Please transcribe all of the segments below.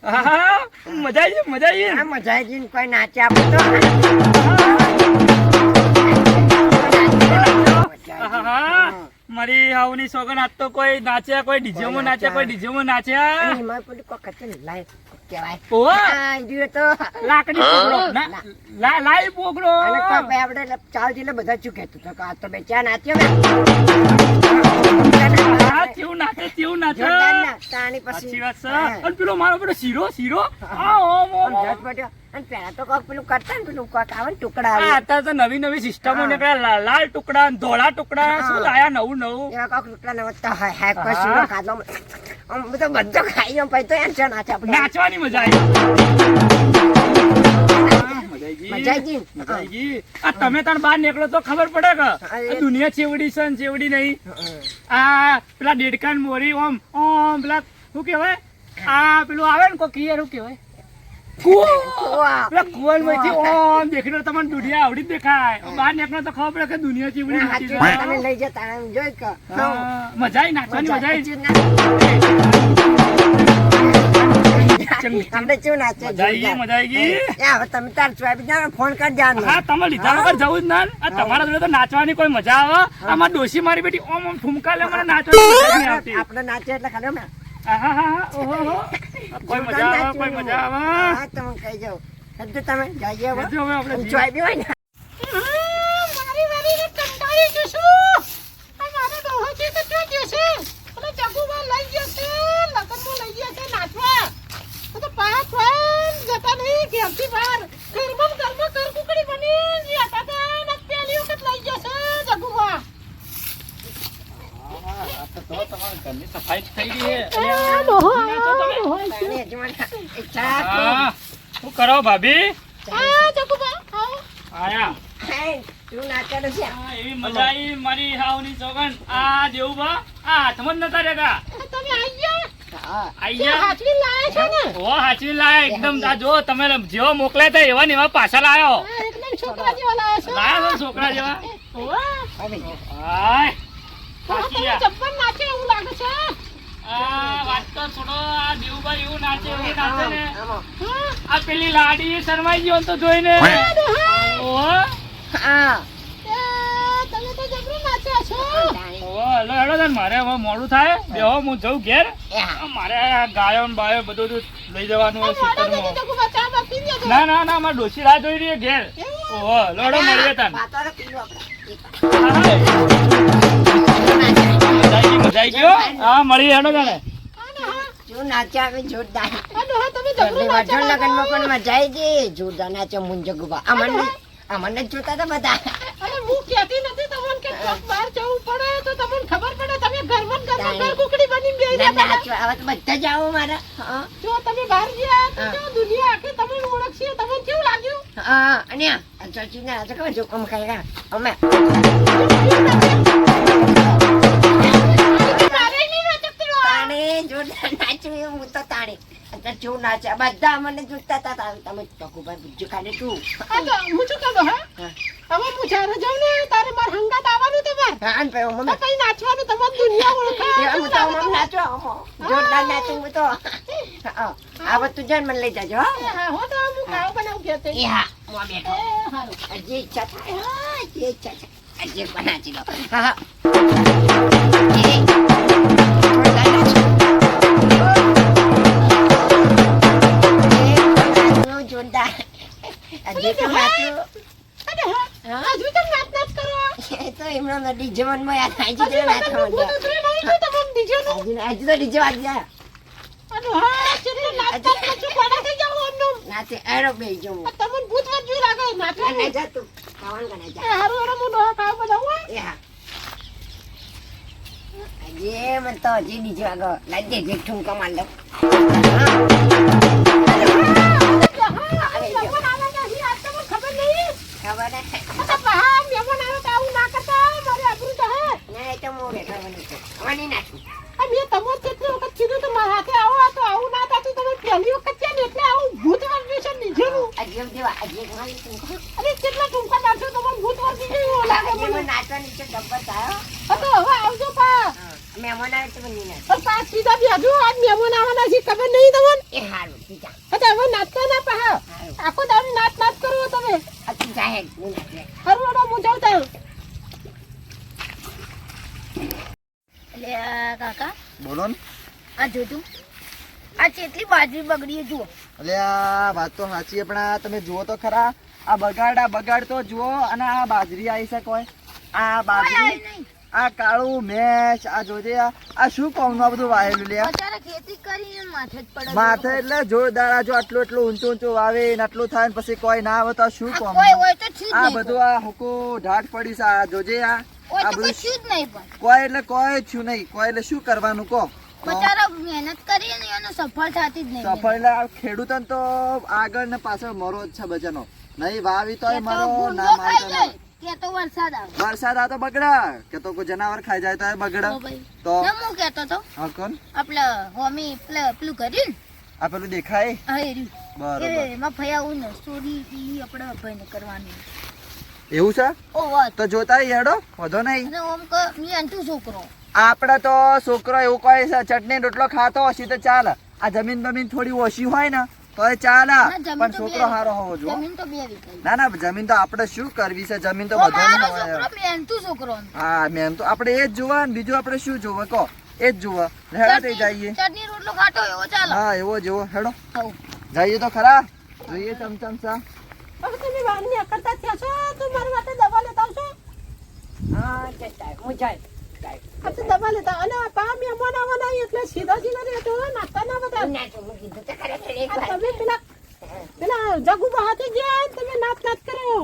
મજા આવી મજા આવી કોઈ નાચે આપણે તો મારી હાવની સોગન આજ તો કોઈ નાચ્યા કોઈ ડીજેમાં નાચ્યા કોઈ ડીજેમાં નાચ્યા એમાં પેલું કોઈ ખતર લાય કહેવાય ઓવા તો લાકડી પોગડો લાઈ પોગડો અને કોઈ આપણે ચાલ જીલે બધા શું કહેતું તો કે આ તો બે ચા નાચ્યો કેવું નાચે કેવું નાચે તાણી પછી સાચી વાત છે અને પેલો મારો પેલો શીરો અને પેલા તો કોક પેલું કરતા ને પેલું કોક આવે ને ટુકડા અત્યારે તો નવી સિસ્ટમો નીકળ્યા લાલ ટુકડા ધોળા ટુકડા શું લાયા નવું એવા કોક ટુકડા નવતા હોય હે કોઈ શીરો ખાધો તો બધો ખાઈ ગયો પછી તો એમ છે નાચે આપણે નાચવાની મજા આવી તમે તાર બહાર નીકળો તો ખબર પડે કે દુનિયા ચેવડી છે ને ચેવડી નહીં આ પેલા ડેડકાન મોરી ઓમ પેલા શું કેવાય આ પેલું આવે ને કોઈ ક્લિયર શું કેવાય તમને દુનિયા આવડી દેખાય બહાર નીકળો તો ખબર પડે કે દુનિયા ચેવડી લઈ જતા જોઈ કે મજા આવી નાચવાની મજા આવી આપણે શું નાચે મજા આવી તમે તાર ચોઈ ફોન કરી જાવ હા તમે લીધા વગર જવું જ ના તમારા જોડે તો નાચવાની કોઈ મજા આવે આમાં ડોસી મારી બેટી ઓમ ઓમ ઠુમકા લે મને નાચવાની મજા નહીં આવતી આપણે નાચે એટલે ખાલી કોઈ મજા આવે કોઈ મજા આવે હા તમે કહી જાવ તમે જઈએ આપણે ચોઈ બી હોય ને મારી વારીને કંટાળી જશું આ મારે ડોહો છે તો શું જશે અને જગુમાં લઈ જશે લગનમાં લઈ જશે નાચવા તો પાછ ફોન જતા નહીં ઘેરથી બહાર ઘરમાં કર કુકડી બની જતા ને પહેલી વખત લઈ જશે જગુમાં સફાઈ થઈ ગઈ શું કરો ભાભી આયા એવી મજા આવી મારી હાવની સોગન આ દેવુબા આ હાથમાં જ નતા રહેતા હાચવી લાયા એકદમ જો તમે જેવા મોકલ્યા હતા એવા ને એવા પાછા લાયો છોકરા જેવા લાયા છોકરા જેવા નાચે એવું લાગે છે વાત તો છોડો આ દેવુબા એવું નાચે ને આ પેલી લાડી શરમાઈ ગયો તો જોઈને મારે હવે મોડું થાય બેહો હું જઉં ઘેર મારે ગાયો ને બાયો બધું લઈ જવાનું ના મારે ડોસી રાહ જોઈ રહી ઘેર ઓહો લડો મળીએ તાન મજા ગયો હા મળી હેડો તાને નાચ્યા જોરદાર લગનમાં પણ મજા આવી ગઈ જોરદાર નાચ્યો મુંજગુબા અમને જોતા હતા બધા અરે હું કહેતી નથી તમને કે બહાર જવું પડે તો તમને ખબર પડે તમે ઘરમાં કુકડી બની બેહી રહ્યા હવે તો બધા જ આવો મારા જો તમે બહાર ગયા તો દુનિયા આખી તમને ઓળખશે તમને કેવું લાગ્યું હા અને આ ચચી ના તો જો કમ ખાય અમે તાણે જોરદાર નાચ્યું હું તો તાણે જો નાચ્યા બધા મને જોતા હતા તમે ટકુભાઈ બુજ્જુ ખાલી તું હું શું કહું હે હવે હું જ્યારે જાઉં ને તારે માર હંગાત આવવાનું તો માર હા પે મમ્મી કઈ નાચવાનું તમારી દુનિયા ઓળખે હું તો મમ્મી નાચો જોરદાર નાચું હું તો આ બધું જન મને લઈ જાજો હા હો તો હું ખાવ બનાવું કે તે હા હું બેઠો જે ઈચ્છા થાય હા જે ઈચ્છા થાય જે બનાવી લો હા જોરદાર આજે તો નાચું હજુ તમે નાચ કરો એ તો એમનો ડીજે મનમાં યાદ આવી ગયો નાચવા આજે તો ડીજે વાગ્યા અરે હા ચેટલો નાચતા પછી કોના થઈ જાવ ઓનું નાચે એરો બે જો તમને ભૂત વજુ લાગે નાચવા ના જા તું કાવન કને જા હારું હારું મુનો કાવ બનાવો એ હા આજે મન તો જે ડીજે વાગો લાગે જે ઠુમકા માર લો નાચો તો નીચે ડબ્બા ચાયો હા તો હવે આવજો પા મહેમાન આવે તો બની ના અરે પા સીધા બેજો આજ મહેમાન આવવાના છે ખબર નહીં તમને એ હારું સીધા હા તો હવે નાચતા ના પા આખો દાડી નાચ કરો તમે અતિ જાહે હું નાચે હરવો હું જાઉં ત્યાં એટલે કાકા બોલો ને. આ જોતું આ કેટલી બાજરી બગડી જુઓ. એટલે આ વાત તો સાચી છે, પણ આ તમે જુઓ તો ખરા, આ બગાડ તો જુઓ, અને આ બાજરી આવી છે કોઈ, આ બાજરી, આ કાળું મેચ, આ જોજે આ શું કોમનું આ બધું વાયેલું લે. બચારા ખેતી કરીને માથે જ પડે. માથે એટલે જોરદાર, આ જો આટલું ઊંચું વાવે ને આટલું થાય ને પછી કોઈ ના આવે તો આ શું આ કોમ. કોઈ હોય તો છું જ આ નહીં બધું આ હુકુ ઢાટ પડી છે, આ જોજે આ હોય આ તો બધું કોઈ છું જ નહીં પણ કોઈ એટલે કોઈ છું નહીં, કોઈ એટલે શું કરવાનું કહો. બચારા મહેનત કરી ને એને સફળ થતી જ નહીં. સફળ એટલે આ ખેડૂતોને તો આગળ ને પાછળ મરો જ છે બજાનો, નહીં વાવી તોય કે તો મરો, ભૂંડો ના ખાઈ મારી જાય, કે તો વરસાદ આવે. વરસાદ આ તો બગડા, કે તો કોઈ જનાવર ખાઈ જાય તો એ બગડા. તો ભાઈ તો ના હું કહેતો તો હા કોણ આપણે હોમી પેલું કર્યું ને આ પેલું દેખાય હા એ રહ્યું. બરોબર, એમાં ફયાવું ને સ્ટોરી ઈ આપણે ભાઈને કરવાની. એવું છે ઓ વાત તો જોતા હેડો, વધો નહીં. અને ઓમ કે મી અંટુ છોકરો આપડે તો છોકરો એવું કોઈ છે, ચટણી રોટલો ખાતો હશે તો ચાલે, આ જમીન બમીન થોડી ઓછી હોય ને તો એ ચાલે, ના, જમીન પણ તો છોકરો બે સારો હોવો જોઈએ. જમીન તો બે વીઘા. ના ના, જમીન તો આપણે શું કરવી છે, જમીન તો ઓ બધાને મારો હોય. છોકરો મહેનતુ છોકરો. હા મેમ તો આપણે એ જ જોવા ને બીજું આપણે શું જોવા કહો, એ જ જોવા. હેડો થઈ જઈએ. ચટણી રોટલો ખાતો એવો ચાલો. હા એવો જેવો હેડો હઉ. જઈએ તો ખરા, જોઈએ ચમચમ સા. હવે તમે વારની અકળતા થયા છો તો મારા માટે દવા લેતા આવશો. હા જતા હું જાય આ તો દવા લેતા અને પા મહેમાન આવવાના એટલે સીધા રહેતો નાસ્તા ના બધા. હું નાચું હું કીધું તો ખરેખર એક આ વાર તમે પેલા જગુબા હાથે ગયા ને તમે નાચ કરો.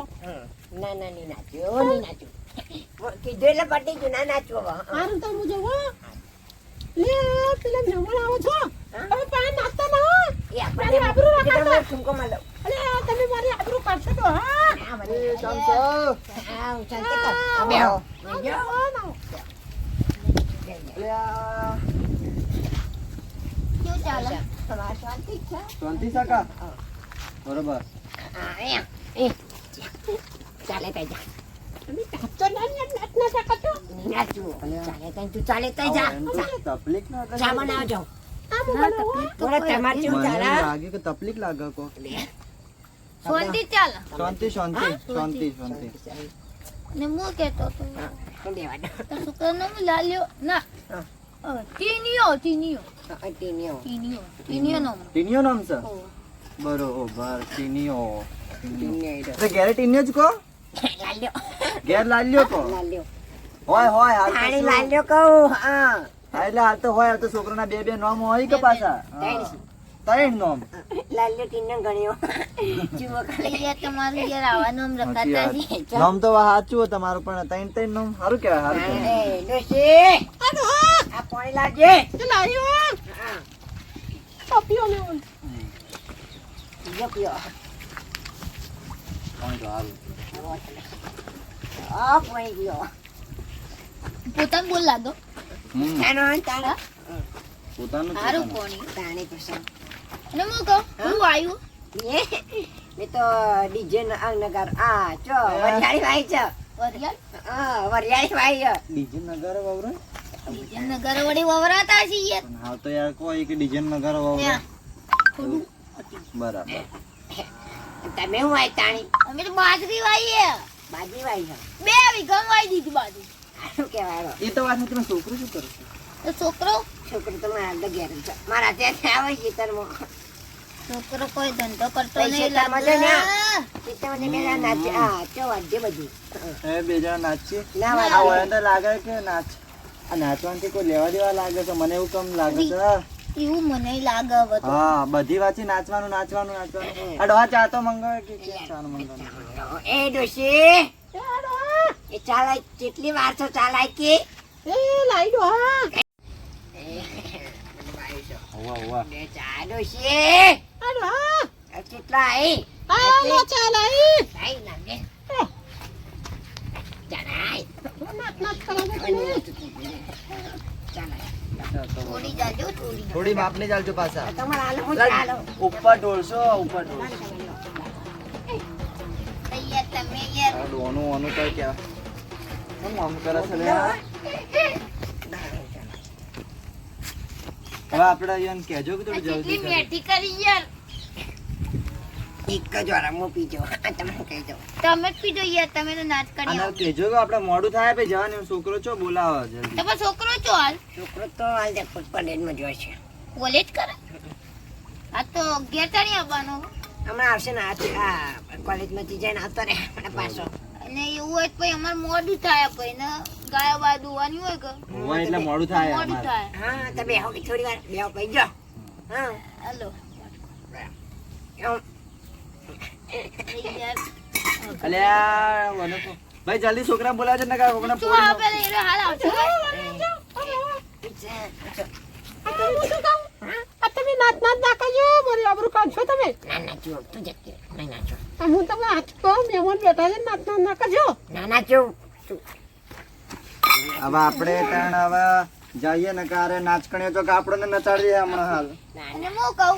ના ના નહીં નાચ્યું કીધું એટલે પટી ગયું ના નાચવું હવે. હારું તો હું જોવો લે પેલા મહેમાન આવો છો હવે પા નાસ્તા ના હો. એ મારી આબરૂ આપણે રાખો. ઠુમકો માં લઉં અરે તમે મારી આબરૂ કાઢશો તો હા. હા મને એ ચમચો. હા હું શાંતિ કર બે આવો એટલે આ કેવું ચાલે? તમારે શાંતિ જ છે શાંતિ સકા બરોબર. હા અહીંયા એ ચાલે કઈ જા તમે કાચો નાચ ના શકો. નહીં નાચવું ચાલે કઈ તું ચાલે કઈ જા તકલીફ ના થાય. ચા બનાવજો આ ના, બનાવો. તકલીફ તો થોડા કોઈ તમારે હતી જેવું મને ચાલે લાગે કે તકલીફ લાગે કો. નહીં. શાંતિ ચાલે. શાંતિ શાંતિ શાંતિ શાંતિ. ને હું કહેતો તો હું દેવા દો તો છોકરાનો હું લાલ્યો ના ટીનિયો નો. ટીનિયો નામ છે ઓ. બરોબર, ટીનિયો. ટીનિયો. તો ઘેરે ટીનિયો જ કો, લાલ્યો ઘેર લાલ્યો કો. લાલ્યો હોય હાલ તો પાણી શું? લાલ્યો કહું હા હા, એટલે હાલ તો હોય, હાલ તો છોકરાના બે નામ હોય કે પાછા. ત્રણ. હા. ત્રણ નામ. લાલ્યો ટીનો ગણ્યો જુઓ ખાલી યાર તમારું યાર આવાનું આમ સાચી રખાતા વાત. નહીં. નામ તો સાચું હોય તમારું, પણ ત્રણ નામ સારું કહેવાય, સારું કહેવાય. એ ડોશી આ પાણી લાવજે તે લાવ્યો હા ટોપીઓ ને પીઓ પીઓ પાણી તો સારું. આ પાણી પીઓ પોતાને બોલ લાગો હમ, તાનો તાનો પોતાનું જ સારું પોતાનું. કોણી. તાણે પસંદ અને હું કહું હું આવ્યું મેં તો ડીજે નગાર આ ચો વરિયાળી વાઈ છે વરિયાળ હા વરિયાળી વાઈ છે ડીજે નગારો વાવરો? બીજા નગર વળી વવરાતા છે યાર. પણ હાલ તો યાર કોઈ કે ડીજે નગારો વાવરો. ત્યાં થોડું બરાબર. તમે હું વાઈ તાણી અમે તો બાજરી વાઈએ બાજી વાઈ છે 2 વીઘા વાઈ દીધી બાજરી. શું કહેવાય એ તો વાત તમે છોકરું શું કરે છે? તો છોકરો છોકરો તો મારા અંદર ઘેર છે મારા ત્યાં આવે ખેતરમાં છોકરો કોઈ ધંધો કરતો પૈસા નહીં તારમાં છે ને? લાગે. ખેતરમાં જઈને નાચે હા ચો વાજે બધું એ બે જણા નાચીએ. ના આ વાજે હોય અંદર લાગે કે નાચ, આ નાચવાથી કોઈ લેવા દેવા લાગે છે, મને એવું કમ લાગે છે. એવું મને લાગે હવે તો. હા, બધી વાતથી નાચવાનું. આ ડોહા ચા તો મંગાવે કે ચા મંગાવે? એ ડોશી એ ચાલાય કેટલી વાર છો ચાલાય કે એ લાવ્યો હા વાહ. બે ચા ડોશી આડો હા કેટલા આઈ આ લો ચાલ આઈ આઈ લાગે ચાલાય નાચ કરો છો તમે. થોડી જાજો થોડી. થોડી માપની ચાલજો પાછા. તમારે આલો હું ચાલો ઉપર ઢોળશો. તૈયાર તમે યાર ઓનું કઈ કહેવાય. શું આમ કરે છે લે આ? હવે આપણે અહીંયા કહેજો કે થોડું જલ્દી કેટલી કરો. મેઠી કરી યાર. એક જ વાર હું પીજો તમે કહી દો તમે જ પીજો યાર, તમે તો નાચ કરી અને આવો. કહેજો કે આપણે મોડું થાય પછી જવાનું છોકરો છો બોલાવો જલ્દી. તમે છોકરો છો હાલ છોકરો તો હાલ દેખો પરેડમાં જોઈ છે કોલેજ કરે. આ તો ઘેર ચાલી આવવાનો. હમણાં આવશે ને આ કોલેજમાંથી જઈને આવતો રે આપણે પાછો અને એવું હોય તો પછી અમારે મોડું થાય પછી ને ગાયો બા દુવાની હોય કે હોય એટલે મોડું થાય મોડું અમારે. થાય. હા તમે બેહો કે થોડી વાર બેહો કહી જાઓ હા હાલો એમ. યાર અલ્યા વનો તો. ભાઈ જલ્દી છોકરા બોલાવજો ને કાં કોકને તું પોણી આવે ને એટલે હાલ આવશે. આ તમે શું કહું? આ તમે નાચ ના કરજો, મારી આબરૂ કાઢશો તમે. ના ના જો તું જતી રહે. નહીં નાચો આ હું તમને હાથ કહું, મહેમાન બેઠા છે, નાચ ના કરજો. ના નાચો તું હવે આપણે ત્રણ હવે જઈએ ને કારે નાચકણીઓ તો કે આપણને નચાડીએ હમણાં હાલ. અને હું કહું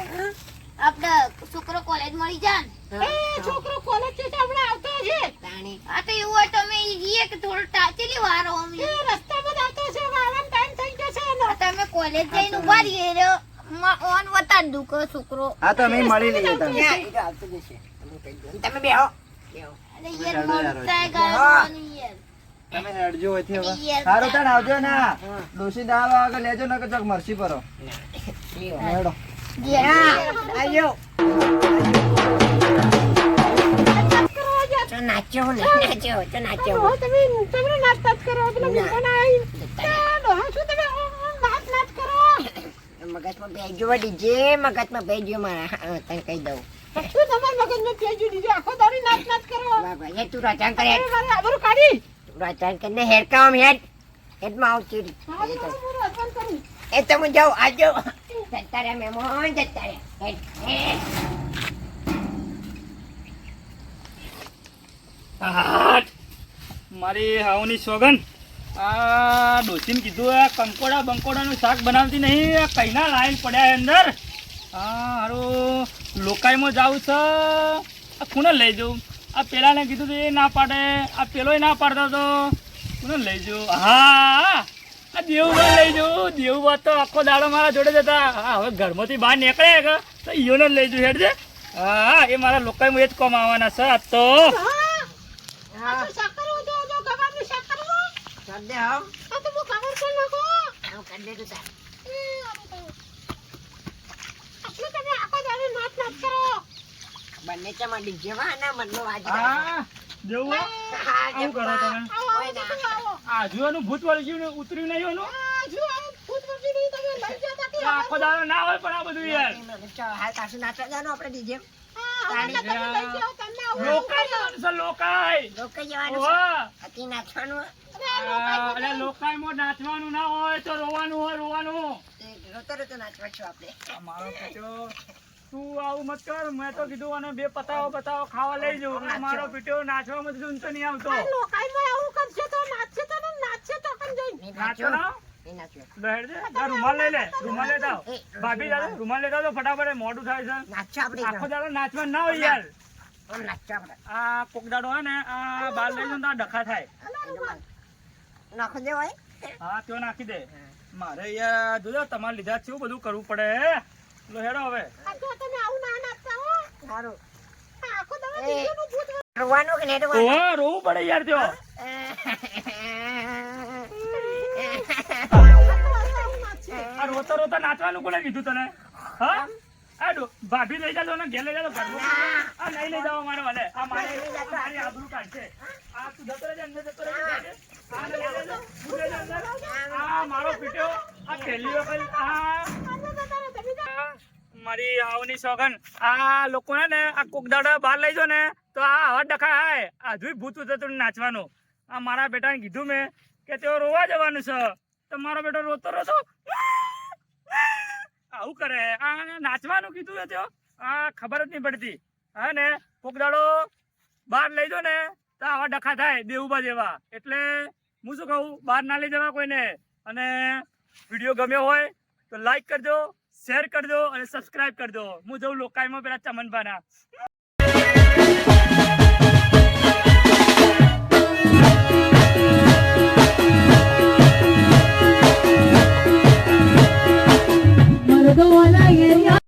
આપણે છોકરો કોલેજ મળી જાય ને. એ છોકરો કોલેજ થી હમણાં આવતો છે. તાણી આ તો એવું હોય તો અમે જઈએ કે થોડો ટાચેલી વાર હોમ એ રસ્તામાં જ આવતો છે, આવવાનો ટાઈમ થઈ ગયો છે એનો. તમે કોલેજ જઈને ઉભા રહીએ એટલે ઓન વતાડ દઉં કે છોકરો. હા તો અમે મળી લઈએ તમે. ત્યાં એ તો આવતો જશે તમે કહી દો તમે બેહો બેહો અરે યાર મોડું થાય ગાયો દુવાની યાર. તમે હેડજો હોયથી હવે. સારું તાણ આવજો ને. ડોશી દાળ વાગે લેજો ને કે ચોક મરસી પરો. હેડો. આવ્યો તો નાચ્યો ને નાચ્યો તો નાચ્યો હો, તમે નાચતા જ કરો. પેલા ના. મોટાના આઈ. ચાલો, હા, શું તમે નાચ કરો. મગજમાં ભેજો ડીજે મગજમાં ભેજો મારા હા, તને કહી દઉં શું તમારા મગજમાં પેજુ દીધું? આખો દાડી નાચ કરો. વાહ ભાઈ એ તું રચાણ કરે એ મારી આબરૂ કાઢી. રચાણ કરીને હેડ કામ હેડમાં આવ ચીરી હા, હું રચન કરું. એ તો હું જાઉં આવજો જતા રહ્યા મહેમાન જતા રહ્યા હેડ હેડ મારી હાવની સોગન આ ડોસીને કીધું આ કંકોડા બંકોડાનું શાક બનાવતી નહીં. આ કઈના લાઈન પડ્યા અંદર. હા હારું લોકાઈમાં જાવું છે. આ કોને લઈ જાઉં? આ પેલાને કીધું તો એ ના પાડે, આ પેલોય ના પાડતો તો કોને લઈ જાઉં? હા આ દેવુભાઈ લઈ જાઉં. દેવુભાઈ તો આખો દાડો મારા જોડે જતા. હા હવે ઘરમાંથી બહાર નીકળે કે તો ઈયોને લઈ જાઉં હેડ છે. હા એ મારા લોકાઈમાં એ જ કોમ આવવાના છે આજ તો. આ તો શાક કરવું તો જો ગવારનું શાક કરવું. કર દે આવ આ તો હું ખબર છે નાખો. આવ કર દે તું તાર આટલું તમે આખો દાડી નાચ કરો. બંને ચમાં ડીજે માં ના મનનો વાજી હા દેવુભાઈ આવું કરો તમે. આવો, આવો, બધું આવો. આ જુવાનું ભૂત વાળી જીવને ઉતર્યું નહીં એનું. આ જો આ ભૂત વરસી નહીં, તમે લઈ જતા કે આ આખો દાડો ના હોય પણ આ બધું યાર. હાલ પાછું નાચવા જવાનું આપણે ડીજે હા, હવે તમે લઈ જાઓ, તમને આવું લોકાઈ જવાનું છે લોકાઈ. લોકો જવાનું ઓહો. અતિ નાચવાનું અરે લોકાઈમાં નાચવાનું ના હોય તો રોવાનું હોય રોવાનું. રોતો રોતો નાચવા છો આપણે આ મારો પીટો તું આવું મત કર. મેં તો કીધું અને બે પતાવો ખાવા લઈ જવું. આ મારો પીટો નાચવામાં તો ઊંચો નહીં આવતો. આ લોકાઈમાં આવું કરશે તો નાચશે તો ને નાચશે તો કન જઈને. નહીં નાચો નાચ્યો ના નહીં નાચ્યો બેઠ દે. આ રૂમાલ લઈ લે. રૂમાલ લેતા આવ. એ, ભાભી દાદા રૂમાલ લેતા આવો ફટાફટ. મોડું થાય છે. નાચ્યો આપણે આખો દાડો નાચવાનું ના હોય યાર. નાચ્યો આપણે આ કોકદાડો હોય ને આ બાર લઈ જાવ તો આ ડખા થાય. નાખો દે ભાઈ હા તો નાખી દે. મારે યાર જોજો તમારે લીધા છે એવું બધું કરવું પડે. લો હેડો હવે. આ જો તમે આવું ના નાચતા હો. સારું આ આખો દાડો એ. બીજુંનું ભૂત રોવાનું કે નહીં રોવાનું ઓહો રોવું પડે યાર ત્યો. આવું નાચશે. આ રોતા રોતા નાચવાનું કોને કીધું તને? હા આ ભાભી લઈ જાજો ને ઘેર લઈ જાજો ઘરમાં. આ નહીં લઈ જાવ મારે વાલે. આ મારી આબરૂ કાઢશે. આ તું જતો રહેજે અંદર જતો રહેજે. આ લઈ લેજો. તું લઈ જા અંદર. આ મારો પીટ્યો આ પહેલી વખત આ મારી આવની સોગન આ લોકોને ને આ કોકદાડા બહાર લઈ જો ને તો આ હવા ડખા હાય આ જોઈ ભૂત ઉતરતું નાચવાનું. આ મારા બેટાને કીધું મેં કે તેઓ રોવા જવાનું છે તો મારો બેટો રોતો રોતો આવું કરે. આ નાચવાનું કીધું છે તેઓ આ ખબર જ નહીં પડતી. હા ને કોકદાડો બહાર લઈ જો ને તો આવા ડખા થાય દેવુબા જેવા. એટલે હું શું કહું બહાર ના લઈ જવા કોઈને. અને વિડીયો ગમ્યો હોય તો લાઈક કરજો, શેર કરજો અને સબસ્ક્રાઇબ કરજો. હું જઉં લોકાઈમાં પેલા ચમનભાના. ભગવાના એરિયા